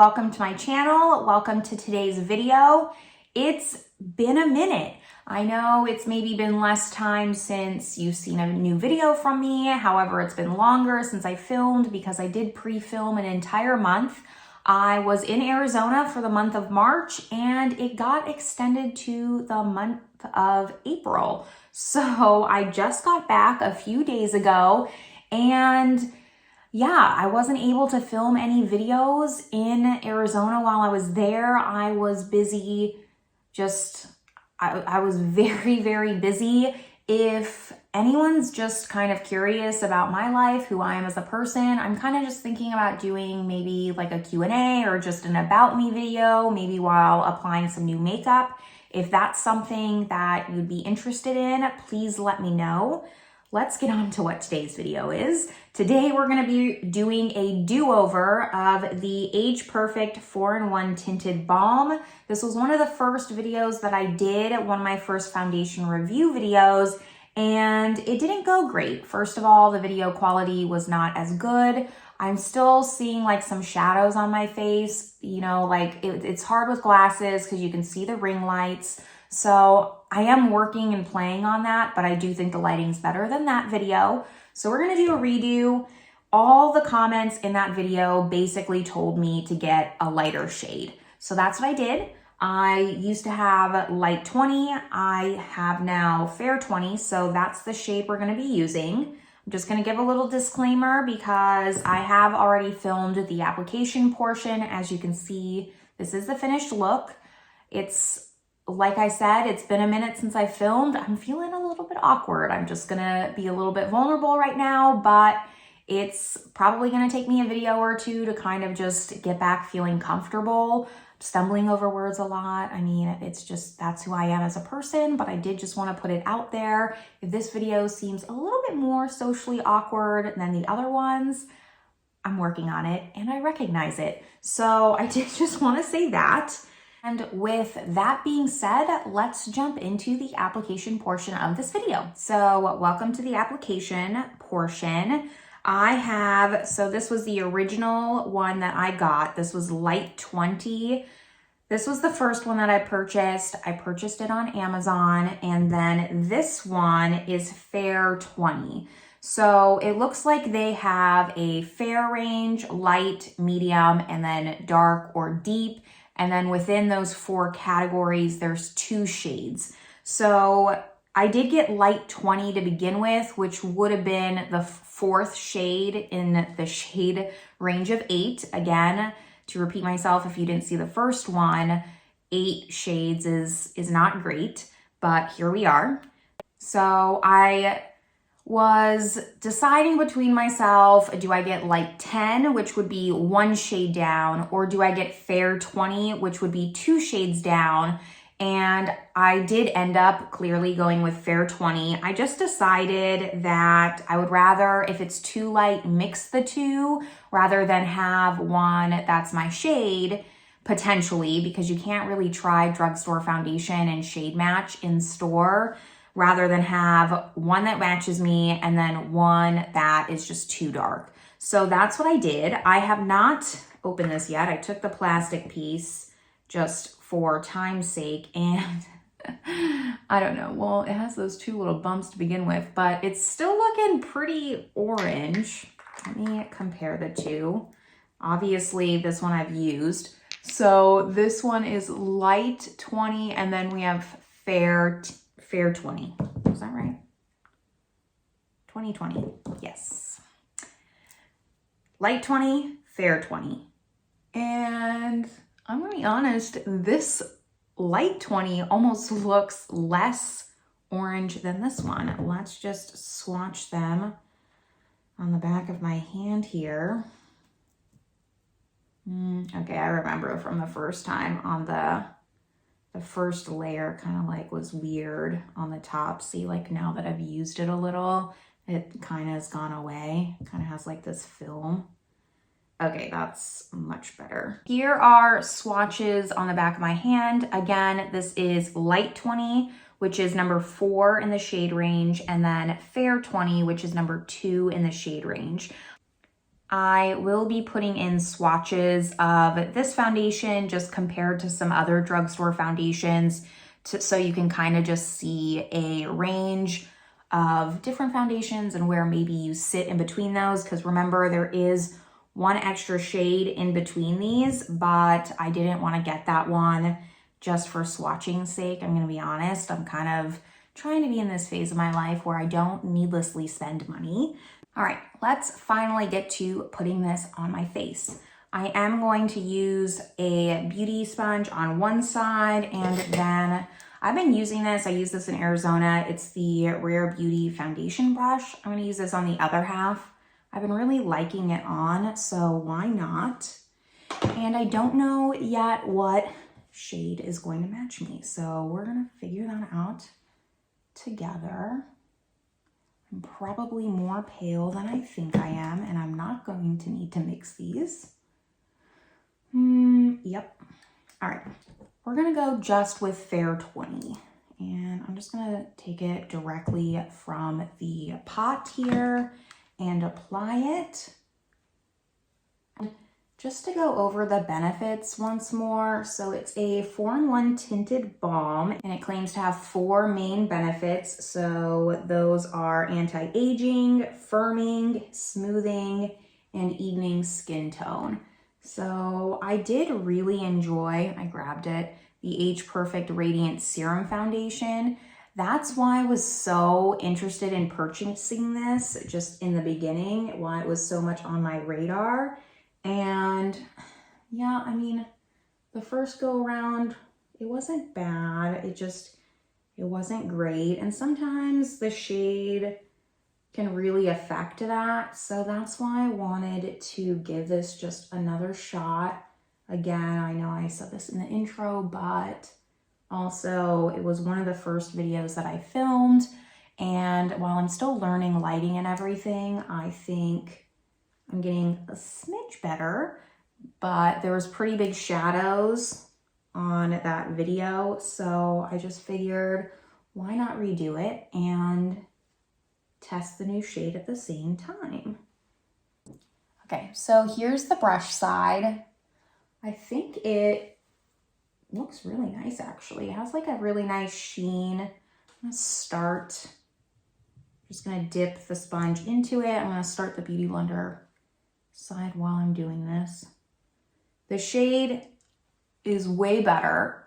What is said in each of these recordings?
welcome to my channel. Welcome to today's video. It's been a minute. I know it's maybe been less time since you've seen a new video from me. However, it's been longer since I filmed because I did pre-film an entire month. I was in Arizona for the month of March and it got extended to the month of April. So I just got back a few days ago and yeah, I wasn't able to film any videos in Arizona while I was there. I was busy, I was very, very busy. If anyone's just kind of curious about my life, who I am as a person, I'm kind of just thinking about doing maybe like a Q&A or just an about me video, maybe while applying some new makeup. If that's something that you'd be interested in, please let me know. Let's get on to what today's video is. Today, we're gonna be doing a do-over of the Age Perfect 4-in-1 Tinted Balm. This was one of the first videos that I did, one of my first foundation review videos, and it didn't go great. First of all, the video quality was not as good. I'm still seeing like some shadows on my face. You know, like it's hard with glasses because you can see the ring lights. So I am working and playing on that, but I do think the lighting's better than that video. So we're gonna do a redo. All the comments in that video basically told me to get a lighter shade. So that's what I did. I used to have light 20. I have now fair 20. So that's the shade we're gonna be using. I'm just gonna give a little disclaimer because I have already filmed the application portion. As you can see, this is the finished look. It's, like I said, it's been a minute since I filmed. I'm feeling a little bit awkward. I'm just gonna be a little bit vulnerable right now, but it's probably gonna take me a video or two to kind of just get back feeling comfortable, stumbling over words a lot. I mean, it's just, that's who I am as a person, but I did just wanna put it out there. If this video seems a little bit more socially awkward than the other ones, I'm working on it and I recognize it. So I did just wanna say that. And with that being said, let's jump into the application portion of this video. So welcome to the application portion. So this was the original one that I got. This was light 20. This was the first one that I purchased. I purchased it on Amazon. And then this one is fair 20. So it looks like they have a fair range, light, medium, and then dark or deep. And then within those 4 categories, there's 2 shades. So I did get light 20 to begin with, which would have been the 4th shade in the shade range of 8. Again, to repeat myself, if you didn't see the first one, 8 shades is not great, but here we are. So I was deciding between myself, do I get light 10, which would be 1 shade down, or do I get fair 20, which would be 2 shades down? And I did end up clearly going with fair 20. I just decided that I would rather, if it's too light, mix the two rather than have one that's my shade, potentially, because you can't really try drugstore foundation and shade match in store, rather than have one that matches me and then one that is just too dark. So that's what I did. I have not opened this yet. I took the plastic piece just for time's sake and I don't know. Well, it has those 2 little bumps to begin with, but it's still looking pretty orange. Let me compare the 2. Obviously, this one I've used. So this one is light 20 and then we have fair 20. Is that right? 2020. Yes. Light 20, fair 20. And I'm gonna be honest, this light 20 almost looks less orange than this one. Let's just swatch them on the back of my hand here. Okay, I remember from the first time on the first layer kind of like was weird on the top. See, like now that I've used it a little, it kind of has gone away. Kind of has like this film. Okay, that's much better. Here are swatches on the back of my hand. Again, this is light 20, which is number 4 in the shade range, and then fair 20, which is number 2 in the shade range. I will be putting in swatches of this foundation just compared to some other drugstore foundations so you can kind of just see a range of different foundations and where maybe you sit in between those. Because remember, there is one extra shade in between these, but I didn't want to get that one just for swatching's sake. I'm going to be honest. I'm kind of trying to be in this phase of my life where I don't needlessly spend money. All right, let's finally get to putting this on my face. I am going to use a beauty sponge on one side, and then I've been using this. I use this in Arizona. It's the Rare Beauty foundation brush. I'm going to use this on the other half. I've been really liking it on, so why not? And I don't know yet what shade is going to match me, so we're going to figure that out together. I'm probably more pale than I think I am, and I'm not going to need to mix these. Yep. All right, we're gonna go just with Fair 20, and I'm just gonna take it directly from the pot here and apply it. Just to go over the benefits once more, so it's a 4-in-1 tinted balm, and it claims to have 4 main benefits. So those are anti-aging, firming, smoothing, and evening skin tone. So I did really enjoy, I grabbed it, the Age Perfect Radiant Serum Foundation. That's why I was so interested in purchasing this just in the beginning, why it was so much on my radar. And yeah, I mean, the first go around, it wasn't bad. It wasn't great. And sometimes the shade can really affect that. So that's why I wanted to give this just another shot. Again, I know I said this in the intro, but also it was one of the first videos that I filmed. And while I'm still learning lighting and everything, I think I'm getting a smidge better, but there was pretty big shadows on that video. So I just figured, why not redo it and test the new shade at the same time. Okay, so here's the brush side. I think it looks really nice actually. It has like a really nice sheen. I'm gonna start, just gonna dip the sponge into it. I'm gonna start the Beauty Blender side while I'm doing this. The shade is way better.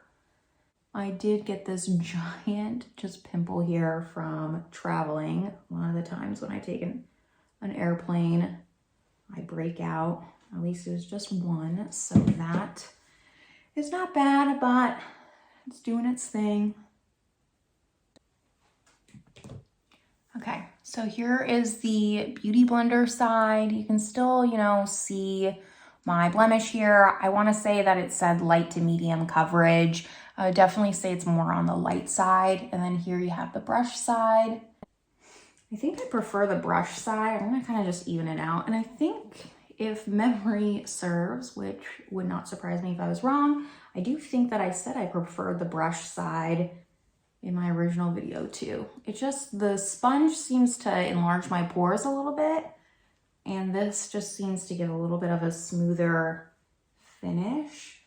I did get this giant just pimple here from traveling. A lot of the times when I take an airplane, I break out. At least it was just one, so that is not bad, but it's doing its thing. Okay, so here is the Beauty Blender side. You can still, you know, see my blemish here. I want to say that it said light to medium coverage. I would definitely say it's more on the light side. And then here you have the brush side. I think I prefer the brush side. I'm going to kind of just even it out. And I think if memory serves, which would not surprise me if I was wrong, I do think that I said I preferred the brush side in my original video too. It's just the sponge seems to enlarge my pores a little bit, and this just seems to give a little bit of a smoother finish.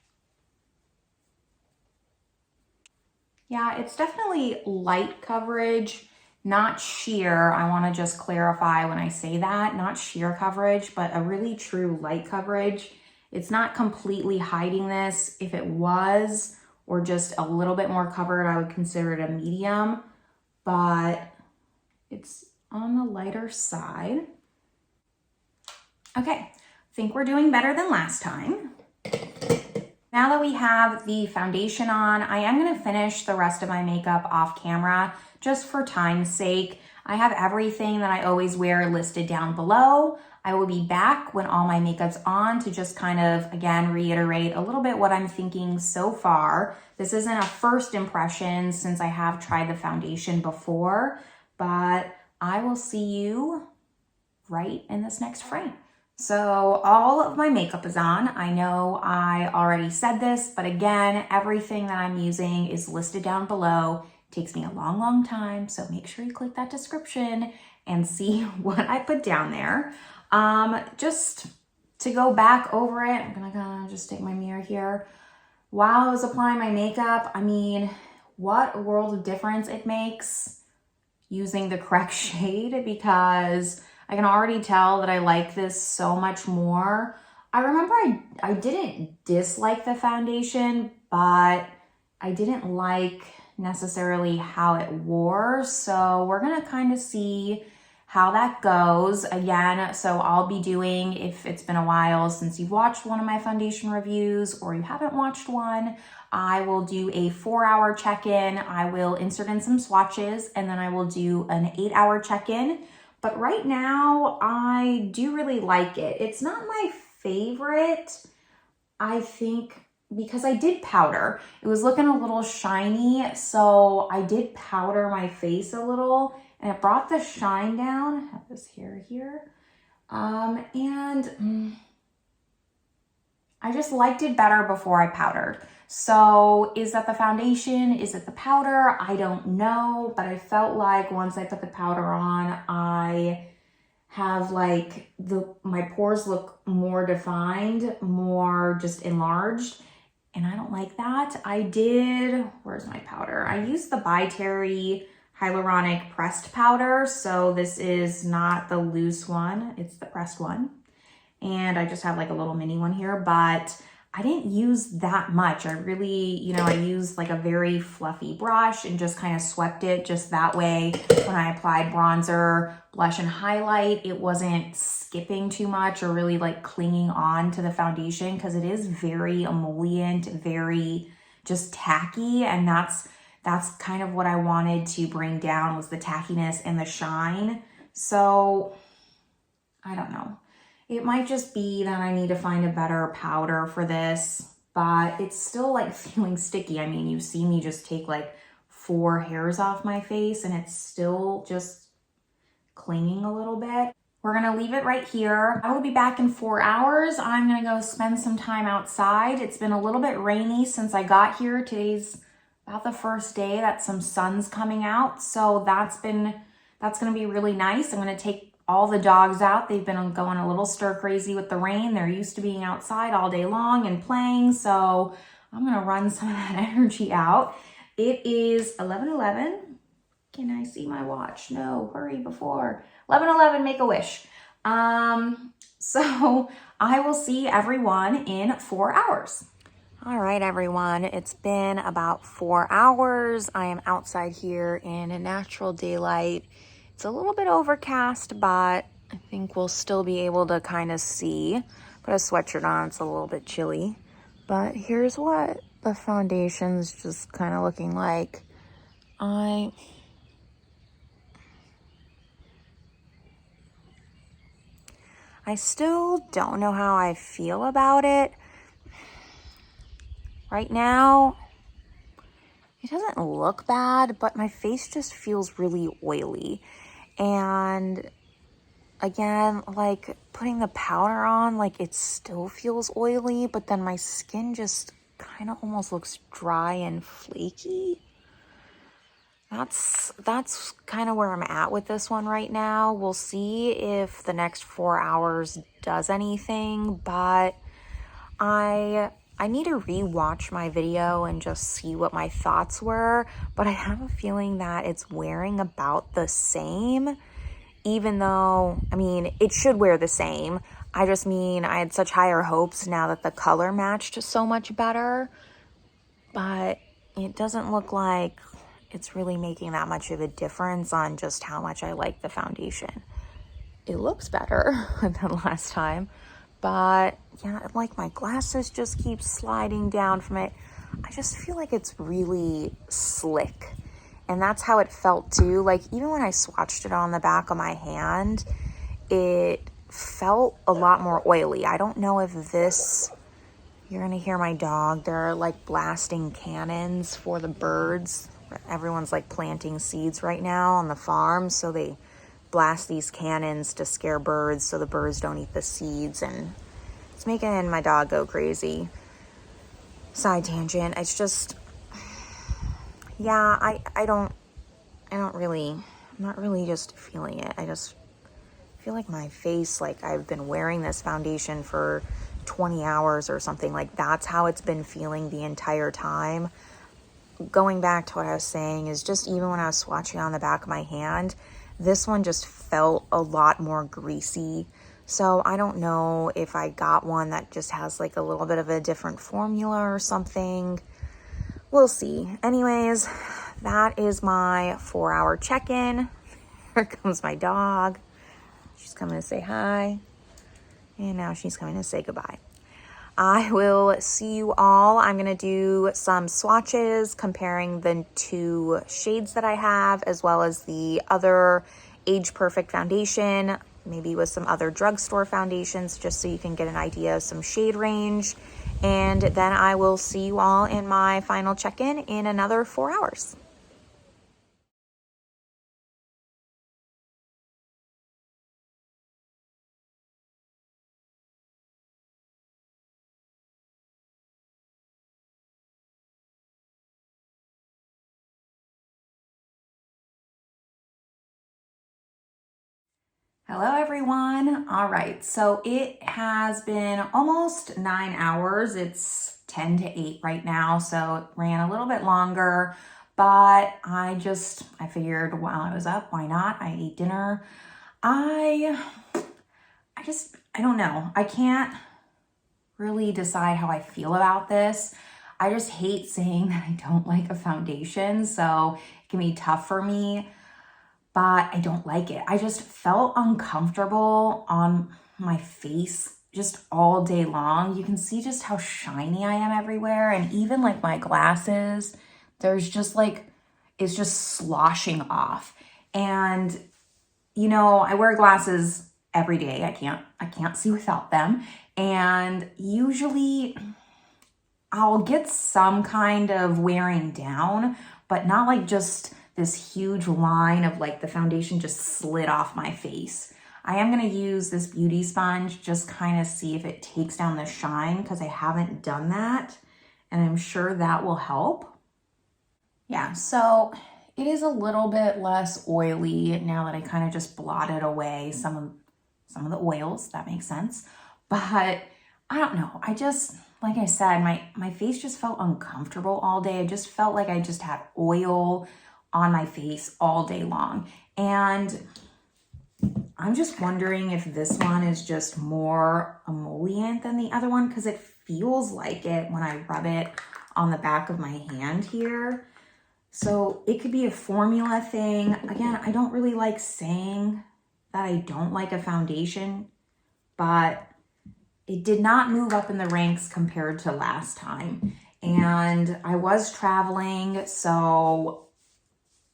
Yeah, it's definitely light coverage, not sheer. I want to just clarify when I say that, not sheer coverage, but a really true light coverage. It's not completely hiding this. If it was, or just a little bit more covered, I would consider it a medium, but it's on the lighter side. Okay, I think we're doing better than last time. Now that we have the foundation on, I am gonna finish the rest of my makeup off camera just for time's sake. I have everything that I always wear listed down below. I will be back when all my makeup's on to just kind of, again, reiterate a little bit what I'm thinking so far. This isn't a first impression since I have tried the foundation before, but I will see you right in this next frame. So all of my makeup is on. I know I already said this, but again, everything that I'm using is listed down below. It takes me a long, long time, so make sure you click that description and see what I put down there. Just to go back over it, I'm gonna just take my mirror here. While I was applying my makeup, I mean, what a world of difference it makes using the correct shade, because I can already tell that I like this so much more. I remember I didn't dislike the foundation, but I didn't like necessarily how it wore. So we're gonna kind of see how that goes again. So I'll be doing, if it's been a while since you've watched one of my foundation reviews or you haven't watched one, I will do a 4-hour check-in. I will insert in some swatches, and then I will do an 8-hour check-in. But right now, I do really like it. It's not my favorite, I think, because I did powder. It was looking a little shiny, so I did powder my face a little, and it brought the shine down. I have this hair here. And I just liked it better before I powdered. So is that the foundation? Is it the powder? I don't know, but I felt like once I put the powder on, I have like my pores look more defined, more just enlarged, and I don't like that. Where's my powder? I used the By Terry Hyaluronic pressed powder. So this is not the loose one, it's the pressed one. And I just have like a little mini one here, but I didn't use that much. I really, I used like a very fluffy brush and just kind of swept it just that way. When I applied bronzer, blush, and highlight, it wasn't skipping too much or really like clinging on to the foundation, because it is very emollient, very just tacky. And that's kind of what I wanted to bring down, was the tackiness and the shine. So I don't know. It might just be that I need to find a better powder for this, but it's still like feeling sticky. I mean, you see me just take like 4 hairs off my face and it's still just clinging a little bit. We're gonna leave it right here. I will be back in 4 hours. I'm gonna go spend some time outside. It's been a little bit rainy since I got here. Today's about the first day that some sun's coming out. So that's gonna be really nice. I'm gonna take all the dogs out. They've been going a little stir crazy with the rain. They're used to being outside all day long and playing. So I'm gonna run some of that energy out. It is 11:11. Can I see my watch? No, hurry before. 11:11, make a wish. So I will see everyone in 4 hours. All right, everyone, it's been about 4 hours. I am outside here in a natural daylight. It's a little bit overcast, but I think we'll still be able to kind of see. Put a sweatshirt on, it's a little bit chilly. But here's what the foundation's just kind of looking like. I still don't know how I feel about it. Right now, it doesn't look bad, but my face just feels really oily. And again, like putting the powder on, like it still feels oily, but then my skin just kind of almost looks dry and flaky. That's kind of where I'm at with this one right now. We'll see if the next 4 hours does anything, but I need to re-watch my video and just see what my thoughts were, but I have a feeling that it's wearing about the same, even though, I mean, it should wear the same. I just mean I had such higher hopes now that the color matched so much better, but it doesn't look like it's really making that much of a difference on just how much I like the foundation. It looks better than last time. But yeah, like my glasses just keep sliding down from it. I just feel like it's really slick. And that's how it felt too. Like even when I swatched it on the back of my hand, it felt a lot more oily. I don't know if this, you're gonna hear my dog. They're like blasting cannons for the birds. Everyone's like planting seeds right now on the farm. So they blast these cannons to scare birds so the birds don't eat the seeds, and it's making my dog go crazy. Side tangent. It's just, yeah, I'm not really just feeling it. I just I feel like my face, like I've been wearing this foundation for 20 hours or something. Like that's how it's been feeling the entire time. Going back to what I was saying is just even when I was swatching on the back of my hand, this one just felt a lot more greasy. So I don't know if I got one that just has like a little bit of a different formula or something. We'll see. Anyways, that is my 4-hour check-in. Here comes my dog. She's coming to say hi. And now she's coming to say goodbye. I will see you all. I'm going to do some swatches comparing the 2 shades that I have, as well as the other Age Perfect foundation, maybe with some other drugstore foundations, just so you can get an idea of some shade range. And then I will see you all in my final check-in in another 4 hours. Hello everyone. All right, so it has been almost 9 hours. It's 10 to 8 right now, so it ran a little bit longer, but I figured while I was up, why not? I ate dinner. I don't know. I can't really decide how I feel about this. I just hate saying that I don't like a foundation, so it can be tough for me. But I don't like it. I just felt uncomfortable on my face just all day long. You can see just how shiny I am everywhere. And even like my glasses, there's just like, it's just sloshing off. And, you know, I wear glasses every day. I can't see without them. And usually I'll get some kind of wearing down, but not like just this huge line of like the foundation just slid off my face. I am going to use this beauty sponge, just kind of see if it takes down the shine, because I haven't done that, and I'm sure that will help. Yeah, so it is a little bit less oily now that I kind of just blotted away some of the oils. That makes sense. But I don't know. I just, like I said, my face just felt uncomfortable all day. I just felt like I just had oil on my face all day long. And I'm just wondering if this one is just more emollient than the other one, because it feels like it when I rub it on the back of my hand here. So it could be a formula thing. Again, I don't really like saying that I don't like a foundation, but it did not move up in the ranks compared to last time. And I was traveling, so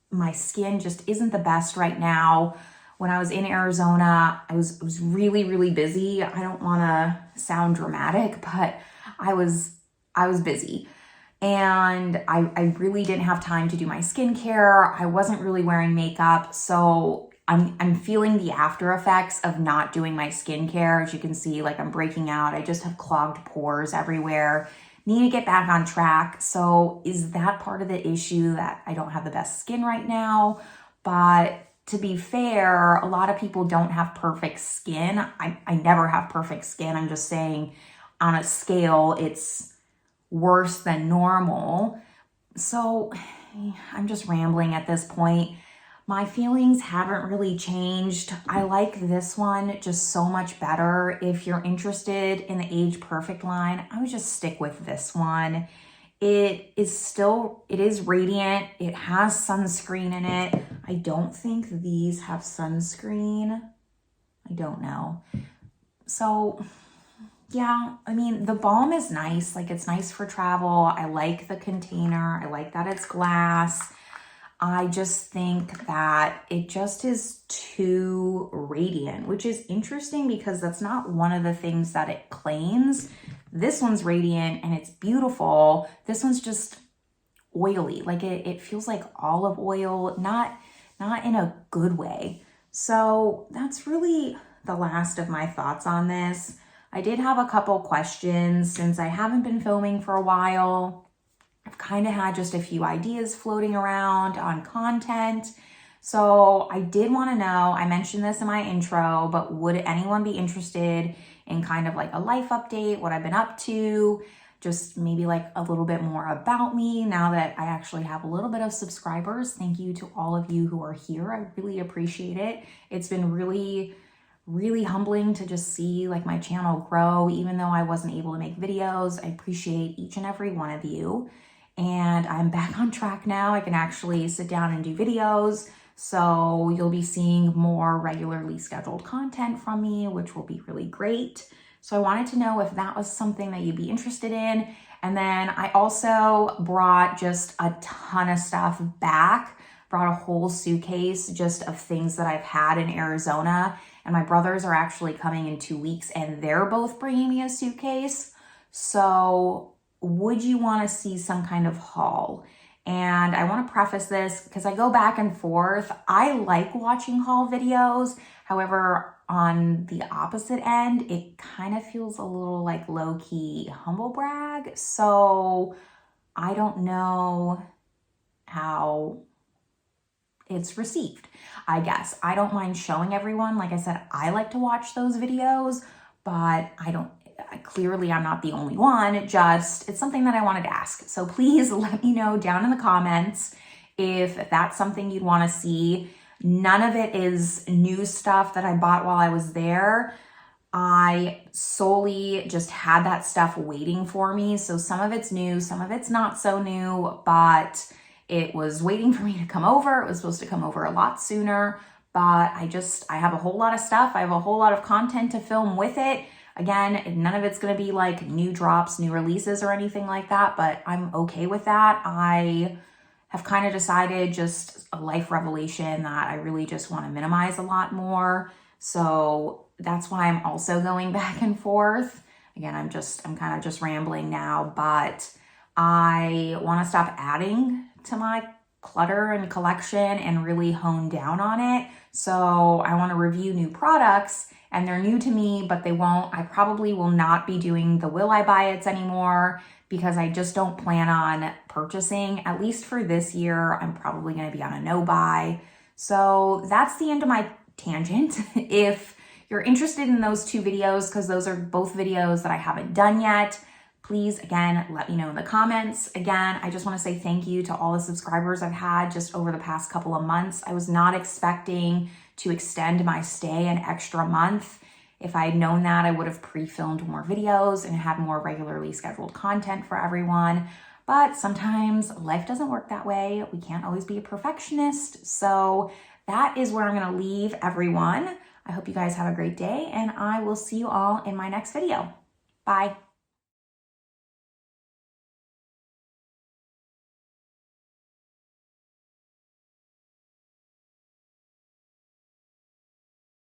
my skin just isn't the best right now. When I was in Arizona, I was really, really busy. I don't want to sound dramatic, but I was busy. And I really didn't have time to do my skincare. I wasn't really wearing makeup. So I'm feeling the after effects of not doing my skincare. As you can see, like I'm breaking out. I just have clogged pores everywhere. Need to get back on track. So is that part of the issue, that I don't have the best skin right now? But to be fair, a lot of people don't have perfect skin. I never have perfect skin. I'm just saying on a scale, it's worse than normal. So I'm just rambling at this point. My feelings haven't really changed. I like this one just so much better. If you're interested in the Age Perfect line, I would just stick with this one. It is radiant. It has sunscreen in it. I don't think these have sunscreen. I don't know. So yeah, I mean, the balm is nice. Like, it's nice for travel. I like the container. I like that it's glass. I just think that it just is too radiant, which is interesting because that's not one of the things that it claims. This one's radiant and it's beautiful. This one's just oily. Like it feels like olive oil, not in a good way. So that's really the last of my thoughts on this. I did have a couple questions since I haven't been filming for a while. I've kind of had just a few ideas floating around on content. So I did want to know, I mentioned this in my intro, but would anyone be interested in kind of like a life update, what I've been up to, just maybe like a little bit more about me now that I actually have a little bit of subscribers. Thank you to all of you who are here. I really appreciate it. It's been really humbling to just see like my channel grow, even though I wasn't able to make videos. I appreciate each and every one of you. And I'm back on track now. I can actually sit down and do videos. So you'll be seeing more regularly scheduled content from me, which will be really great. So I wanted to know if that was something that you'd be interested in. And then I also brought just a ton of stuff back, brought a whole suitcase just of things that I've had in Arizona. And my brothers are actually coming in 2 weeks and they're both bringing me a suitcase. So would you want to see some kind of haul? And I want to preface this because I go back and forth. I like watching haul videos. However, on the opposite end, it kind of feels a little like low-key humble brag. So I don't know how it's received, I guess. I don't mind showing everyone. Like I said, I like to watch those videos, but clearly I'm not the only one. It's something that I wanted to ask. So please let me know down in the comments if that's something you'd want to see. None of it is new stuff that I bought while I was there. I solely just had that stuff waiting for me. So some of it's new, some of it's not so new, but it was waiting for me to come over. It was supposed to come over a lot sooner, but I have a whole lot of stuff. I have a whole lot of content to film with it. Again, none of it's going to be like new drops, new releases or anything like that, but I'm okay with that. I have kind of decided, just a life revelation, that I really just want to minimize a lot more. So that's why I'm also going back and forth. Again, I'm kind of just rambling now, but I want to stop adding to my clutter and collection and really hone down on it. So I want to review new products, and they're new to me, but I probably will not be doing the will I buy it's anymore, because I just don't plan on purchasing. At least for this year, I'm probably going to be on a no buy. So that's the end of my tangent. If you're interested in those two videos, because those are both videos that I haven't done yet, please, again, let me know in the comments. Again, I just want to say thank you to all the subscribers I've had just over the past couple of months. I was not expecting to extend my stay an extra month. If I had known that, I would have pre-filmed more videos and had more regularly scheduled content for everyone. But sometimes life doesn't work that way. We can't always be a perfectionist. So that is where I'm going to leave everyone. I hope you guys have a great day, and I will see you all in my next video. Bye.